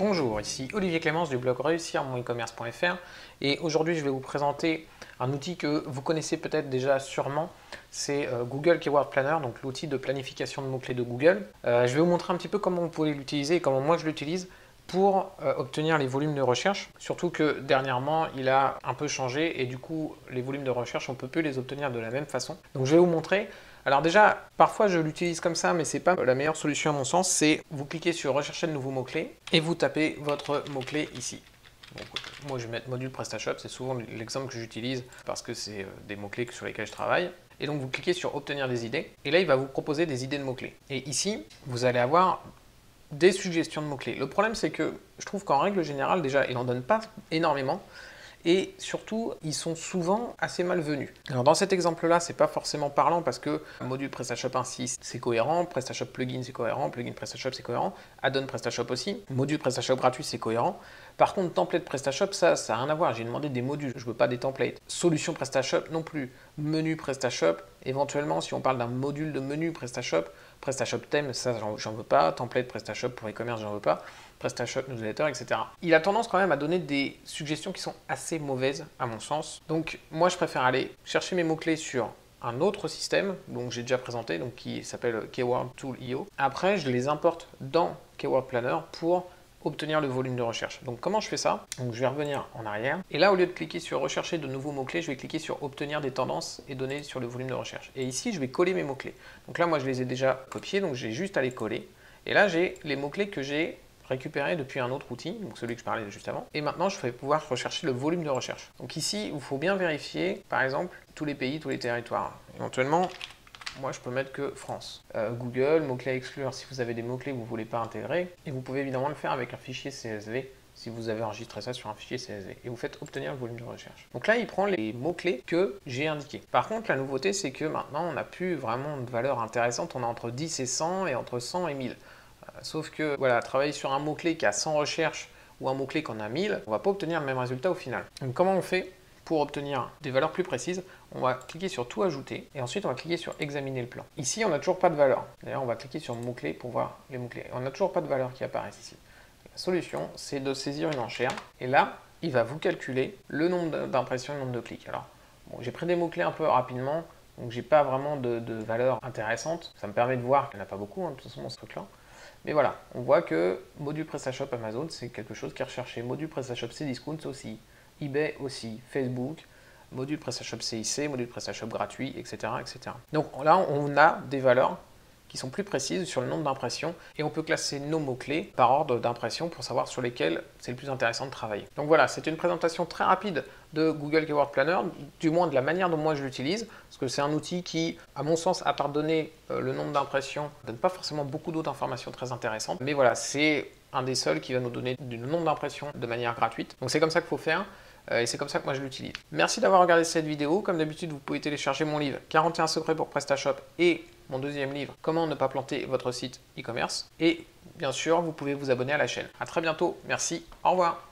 Bonjour, ici Olivier Clémence du blog réussir mon e-commerce.fr et aujourd'hui je vais vous présenter un outil que vous connaissez peut-être déjà sûrement, c'est Google Keyword Planner, donc l'outil de planification de mots-clés de Google. Je vais vous montrer un petit peu comment vous pouvez l'utiliser et comment moi je l'utilise pour obtenir les volumes de recherche, surtout que dernièrement il a un peu changé et du coup les volumes de recherche on ne peut plus les obtenir de la même façon. Donc je vais vous montrer. Alors déjà, parfois je l'utilise comme ça, mais ce n'est pas la meilleure solution à mon sens, c'est vous cliquez sur rechercher de nouveaux mots-clés et vous tapez votre mot-clé ici. Donc, moi je vais mettre module PrestaShop, c'est souvent l'exemple que j'utilise parce que c'est des mots-clés sur lesquels je travaille. Et donc vous cliquez sur obtenir des idées et là il va vous proposer des idées de mots-clés. Et ici, vous allez avoir des suggestions de mots-clés. Le problème c'est que je trouve qu'en règle générale, déjà, il n'en donne pas énormément. Et surtout, ils sont souvent assez malvenus. Alors dans cet exemple-là, c'est pas forcément parlant parce que module PrestaShop 1.6 c'est cohérent, PrestaShop plugin c'est cohérent, plugin PrestaShop c'est cohérent, add-on PrestaShop aussi, module PrestaShop gratuit c'est cohérent. Par contre, template PrestaShop, ça n'a rien à voir. J'ai demandé des modules, je veux pas des templates. Solution PrestaShop non plus. Menu PrestaShop, éventuellement, si on parle d'un module de menu PrestaShop, PrestaShop thème, ça j'en veux pas. Template PrestaShop pour e-commerce, j'en veux pas. PrestaShop newsletter, etc. Il a tendance quand même à donner des suggestions qui sont assez mauvaises à mon sens. Donc moi je préfère aller chercher mes mots-clés sur un autre système, donc j'ai déjà présenté, donc qui s'appelle Keyword Tool.io. Après je les importe dans Keyword Planner pour obtenir le volume de recherche. Donc comment je fais ça? Donc je vais revenir en arrière et là au lieu de cliquer sur rechercher de nouveaux mots-clés, je vais cliquer sur obtenir des tendances et donner sur le volume de recherche. Et ici je vais coller mes mots-clés. Donc là moi je les ai déjà copiés, donc j'ai juste à les coller. Et là j'ai les mots-clés que j'ai récupéré depuis un autre outil, donc celui que je parlais juste avant. Et maintenant je vais pouvoir rechercher le volume de recherche. Donc ici il faut bien vérifier par exemple tous les pays, tous les territoires. Éventuellement moi, je peux mettre que France. Google, mots-clés à exclure si vous avez des mots-clés que vous ne voulez pas intégrer. Et vous pouvez évidemment le faire avec un fichier CSV si vous avez enregistré ça sur un fichier CSV. Et vous faites obtenir le volume de recherche. Donc là, il prend les mots-clés que j'ai indiqués. Par contre, la nouveauté, c'est que maintenant, on n'a plus vraiment de valeur intéressante. On a entre 10 et 100 et entre 100 et 1000. Sauf que, voilà, travailler sur un mot-clé qui a 100 recherches ou un mot-clé qu'on a 1000, on ne va pas obtenir le même résultat au final. Donc comment on fait? Pour obtenir des valeurs plus précises, on va cliquer sur tout ajouter et ensuite on va cliquer sur examiner le plan. Ici, on n'a toujours pas de valeur. D'ailleurs, on va cliquer sur mots-clés pour voir les mots-clés. On n'a toujours pas de valeur qui apparaissent ici. La solution, c'est de saisir une enchère et là, il va vous calculer le nombre d'impressions et le nombre de clics. Alors, bon, j'ai pris des mots-clés un peu rapidement, donc j'ai pas vraiment de valeur intéressante. Ça me permet de voir qu'il n'y en a pas beaucoup, de toute façon, dans ce truc-là. Mais voilà, on voit que module PrestaShop Amazon, c'est quelque chose qui est recherché. Module PrestaShop Cdiscount aussi. eBay aussi, Facebook, module PrestaShop CIC, module PrestaShop gratuit, etc., etc. Donc là, on a des valeurs qui sont plus précises sur le nombre d'impressions et on peut classer nos mots-clés par ordre d'impression pour savoir sur lesquels c'est le plus intéressant de travailler. Donc voilà, c'est une présentation très rapide de Google Keyword Planner, du moins de la manière dont moi je l'utilise, parce que c'est un outil qui, à mon sens, à part donner le nombre d'impressions, ne donne pas forcément beaucoup d'autres informations très intéressantes. Mais voilà, c'est un des seuls qui va nous donner du nombre d'impressions de manière gratuite. Donc c'est comme ça qu'il faut faire. Et c'est comme ça que moi je l'utilise. Merci d'avoir regardé cette vidéo. Comme d'habitude, vous pouvez télécharger mon livre 41 secrets pour PrestaShop et mon deuxième livre Comment ne pas planter votre site e-commerce. Et bien sûr, vous pouvez vous abonner à la chaîne. À très bientôt. Merci. Au revoir.